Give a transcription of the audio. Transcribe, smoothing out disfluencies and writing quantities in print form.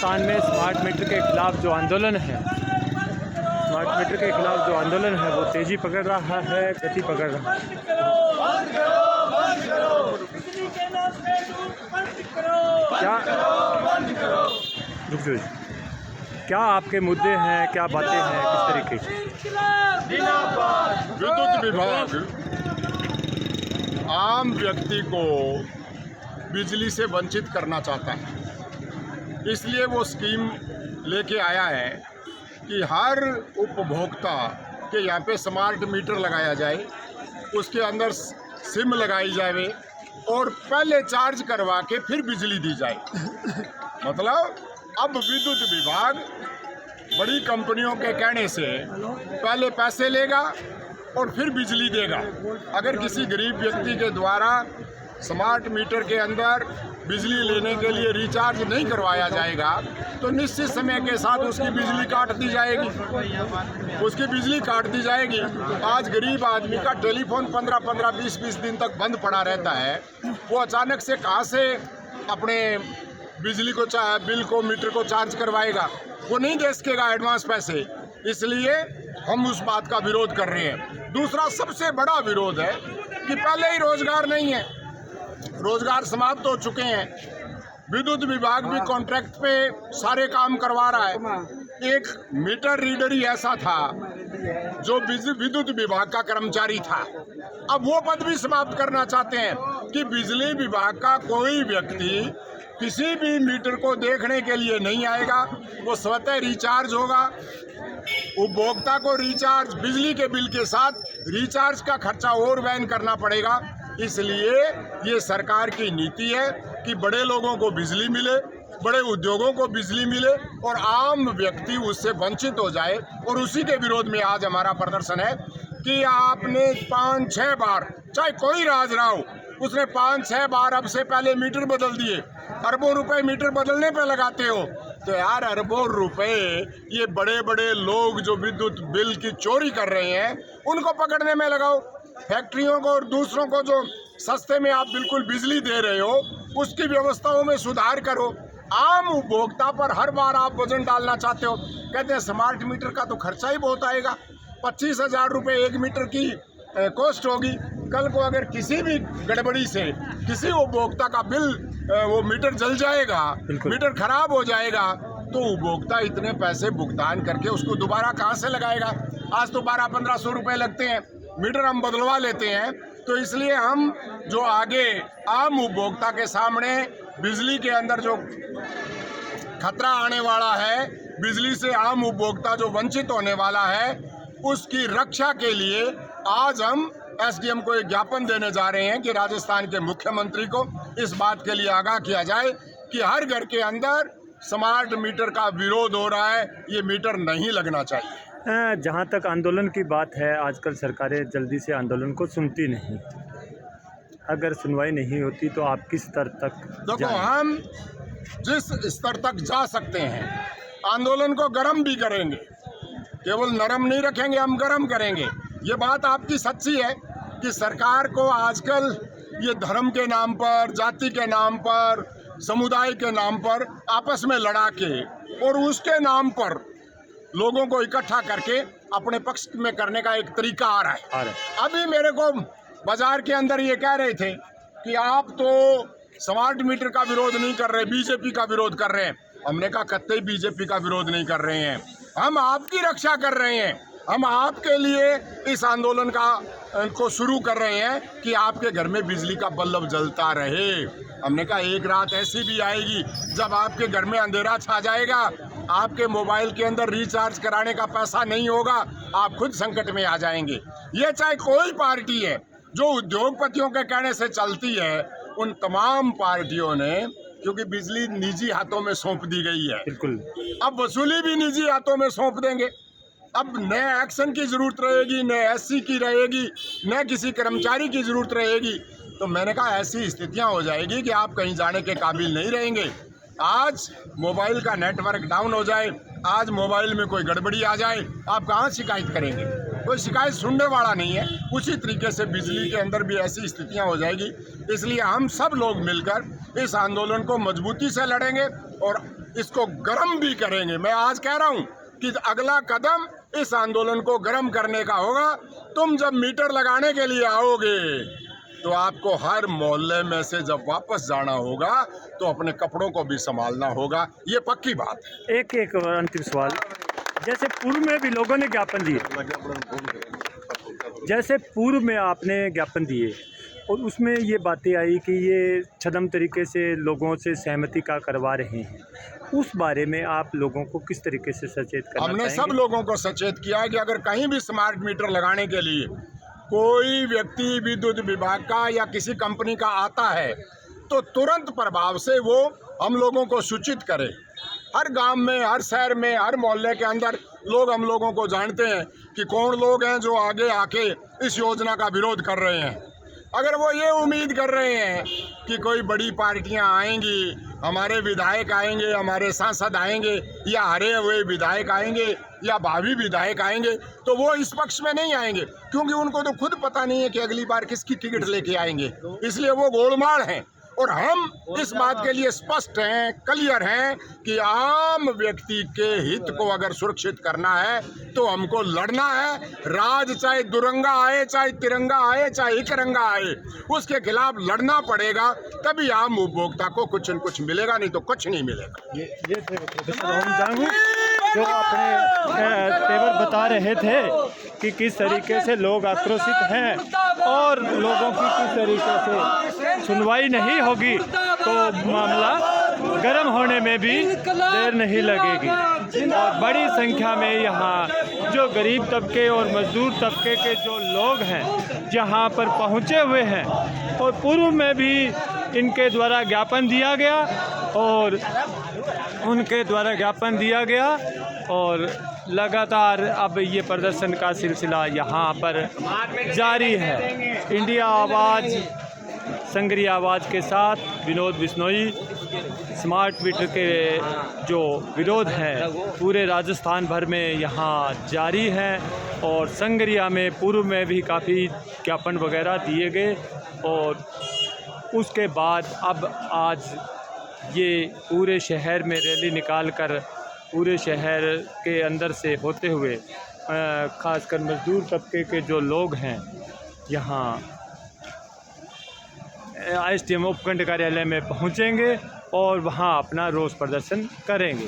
राजस्थान में smart meter के खिलाफ जो आंदोलन है, वो तेज़ी पकड़ रहा है, गति पकड़ रहा है। क्या आपके मुद्दे हैं, क्या बातें हैं, किस तरीके की? विद्युत विभाग आम व्यक्ति को बिजली से वंचित करना चाहता है, इसलिए वो स्कीम लेके आया है कि हर उपभोक्ता के यहाँ पे स्मार्ट मीटर लगाया जाए, उसके अंदर सिम लगाई जाए और पहले चार्ज करवा के फिर बिजली दी जाए। मतलब अब विद्युत विभाग बड़ी कंपनियों के कहने से पहले पैसे लेगा और फिर बिजली देगा। अगर किसी गरीब व्यक्ति के द्वारा स्मार्ट मीटर के अंदर बिजली लेने के लिए रिचार्ज नहीं करवाया जाएगा तो निश्चित समय के साथ उसकी बिजली काट दी जाएगी। आज गरीब आदमी का टेलीफोन 15-15, 20-20 दिन तक बंद पड़ा रहता है। वो अचानक से कहाँ से अपने बिजली को बिल को मीटर को चार्ज करवाएगा? वो नहीं दे सकेगा एडवांस पैसे। इसलिए हम उस बात का विरोध कर रहे हैं। दूसरा सबसे बड़ा विरोध है कि पहले ही रोजगार नहीं है, रोजगार समाप्त हो चुके हैं। विद्युत विभाग भी कॉन्ट्रैक्ट पे सारे काम करवा रहा है। एक मीटर रीडर ही ऐसा था जो विद्युत विभाग का कर्मचारी था, अब वो पद भी समाप्त करना चाहते हैं कि बिजली विभाग का कोई व्यक्ति किसी भी मीटर को देखने के लिए नहीं आएगा, वो स्वतः रिचार्ज होगा। उपभोक्ता को रिचार्ज बिजली के बिल के साथ रिचार्ज का खर्चा और वहन करना पड़ेगा। इसलिए ये सरकार की नीति है कि बड़े लोगों को बिजली मिले, बड़े उद्योगों को बिजली मिले और आम व्यक्ति उससे वंचित हो जाए। और उसी के विरोध में आज हमारा प्रदर्शन है कि आपने 5-6 बार, चाहे कोई राज रहा हो, उसने 5-6 बार अब से पहले मीटर बदल दिए। अरबों रुपए मीटर बदलने पे लगाते हो तो यार अरबों रुपए ये बड़े बड़े लोग जो विद्युत बिल की चोरी कर रहे हैं उनको पकड़ने में लगाओ। फैक्ट्रियों को और दूसरों को जो सस्ते में आप बिल्कुल बिजली दे रहे हो उसकी व्यवस्थाओं में सुधार करो। आम उपभोक्ता पर हर बार आप वजन डालना चाहते हो। कहते हैं स्मार्ट मीटर का तो खर्चा ही बहुत आएगा, 25,000 रुपये 1 मीटर की कॉस्ट होगी। कल को अगर किसी भी गड़बड़ी से किसी उपभोक्ता का बिल वो मीटर जल जाएगा, मीटर खराब हो जाएगा तो उपभोक्ता इतने पैसे भुगतान करके उसको दोबारा कहाँ से लगाएगा? आज तो 1200-1500 रुपये लगते हैं, मीटर हम बदलवा लेते हैं। तो इसलिए हम जो आगे आम उपभोक्ता के सामने बिजली के अंदर जो खतरा आने वाला है, बिजली से आम उपभोक्ता जो वंचित होने वाला है, उसकी रक्षा के लिए आज हम एसडीएम को एक ज्ञापन देने जा रहे हैं कि राजस्थान के मुख्यमंत्री को इस बात के लिए आगाह किया जाए कि हर घर के अंदर स्मार्ट मीटर का विरोध हो रहा है, ये मीटर नहीं लगना चाहिए। जहाँ तक आंदोलन की बात है, आजकल सरकारें जल्दी से आंदोलन को सुनती नहीं। अगर सुनवाई नहीं होती तो आप किस स्तर तक? देखो, हम जिस स्तर तक जा सकते हैं आंदोलन को गर्म भी करेंगे, केवल नरम नहीं रखेंगे, हम गर्म करेंगे। ये बात आपकी सच्ची है कि सरकार को आजकल ये धर्म के नाम पर, जाति के नाम पर, समुदाय के नाम पर आपस में लड़ा के और उसके नाम पर लोगों को इकट्ठा करके अपने पक्ष में करने का एक तरीका आ रहा है। अभी मेरे को बाजार के अंदर ये कह रहे थे कि आप तो स्मार्ट मीटर का विरोध नहीं कर रहे, बीजेपी का विरोध कर रहे हैं। हमने कहा कतई बीजेपी का विरोध नहीं कर रहे हैं, हम आपकी रक्षा कर रहे हैं। हम आपके लिए इस आंदोलन को शुरू कर रहे हैं कि आपके घर में बिजली का बल्ब जलता रहे। हमने कहा एक रात ऐसी भी आएगी जब आपके घर में अंधेरा छा जाएगा, आपके मोबाइल के अंदर रिचार्ज कराने का पैसा नहीं होगा, आप खुद संकट में आ जाएंगे। ये चाहे कोई पार्टी है जो उद्योगपतियों के कहने से चलती है, उन तमाम पार्टियों ने, क्योंकि बिजली निजी हाथों में सौंप दी गई है, बिल्कुल अब वसूली भी निजी हाथों में सौंप देंगे। अब नए एक्शन की जरूरत रहेगी, न एससी की रहेगी, न किसी कर्मचारी की जरूरत रहेगी। तो मैंने कहा ऐसी स्थितियां हो जाएगी कि आप कहीं जाने के काबिल नहीं रहेंगे। आज मोबाइल का नेटवर्क डाउन हो जाए, आज मोबाइल में कोई गड़बड़ी आ जाए, आप कहाँ शिकायत करेंगे? कोई शिकायत सुनने वाला नहीं है। उसी तरीके से बिजली के अंदर भी ऐसी स्थितियां हो जाएगी। इसलिए हम सब लोग मिलकर इस आंदोलन को मजबूती से लड़ेंगे और इसको गर्म भी करेंगे। मैं आज कह रहा हूं कि अगला कदम इस आंदोलन को गर्म करने का होगा। तुम जब मीटर लगाने के लिए आओगे तो आपको हर मोहल्ले में से जब वापस जाना होगा तो अपने कपड़ों को भी संभालना होगा, ये पक्की बात है। एक अंतिम सवाल, जैसे पूर्व में भी लोगों ने ज्ञापन दिए, जैसे पूर्व में आपने ज्ञापन दिए और उसमें ये बातें आई कि ये छद्म तरीके से लोगों से सहमति का करवा रहे हैं, उस बारे में आप लोगों को किस तरीके से सचेत करना हमने चाहेंगे? सब लोगों को सचेत किया है कि अगर कहीं भी स्मार्ट मीटर लगाने के लिए कोई व्यक्ति विद्युत विभाग का या किसी कंपनी का आता है तो तुरंत प्रभाव से वो हम लोगों को सूचित करे। हर गांव में, हर शहर में, हर मोहल्ले के अंदर लोग हम लोगों को जानते हैं कि कौन लोग हैं जो आगे आके इस योजना का विरोध कर रहे हैं। अगर वो ये उम्मीद कर रहे हैं कि कोई बड़ी पार्टियां आएंगी, हमारे विधायक आएंगे, हमारे सांसद आएंगे या हरे हुए विधायक आएंगे या भावी विधायक आएंगे, तो वो इस पक्ष में नहीं आएंगे, क्योंकि उनको तो खुद पता नहीं है कि अगली बार किसकी टिकट लेके आएंगे। इसलिए वो गोलमाल हैं। और हम इस बात के लिए स्पष्ट हैं, क्लियर हैं कि आम व्यक्ति के हित को अगर सुरक्षित करना है तो हमको लड़ना है। राज चाहे दुरंगा आए, चाहे तिरंगा आए, चाहे इकरंगा आए, उसके खिलाफ लड़ना पड़ेगा, तभी आम उपभोक्ता को कुछ न कुछ मिलेगा, नहीं तो कुछ नहीं मिलेगा। ये थे प्रोफेसर ओम जांगू जो अपने तेवर बता रहे थे कि किस तरीके से लोग आक्रोशित हैं और लोगों की किस तरीके से सुनवाई नहीं होगी तो मामला गर्म होने में भी देर नहीं लगेगी। और बड़ी संख्या में यहाँ जो गरीब तबके और मजदूर तबके के जो लोग हैं यहाँ पर पहुँचे हुए हैं और पूर्व में भी इनके द्वारा ज्ञापन दिया गया और उनके द्वारा ज्ञापन दिया गया और लगातार अब ये प्रदर्शन का सिलसिला यहाँ पर जारी है। इंडिया आवाज़, संग्रिया आवाज़ के साथ विनोद बिश्नोई। स्मार्ट मीटर के जो विरोध है पूरे राजस्थान भर में यहाँ जारी है और संग्रिया में पूर्व में भी काफ़ी ज्ञापन वगैरह दिए गए और उसके बाद अब आज ये पूरे शहर में रैली निकालकर पूरे शहर के अंदर से होते हुए खासकर मजदूर तबके के जो लोग हैं यहाँ एसडीएम उपखंड कार्यालय में पहुँचेंगे और वहाँ अपना रोष प्रदर्शन करेंगे।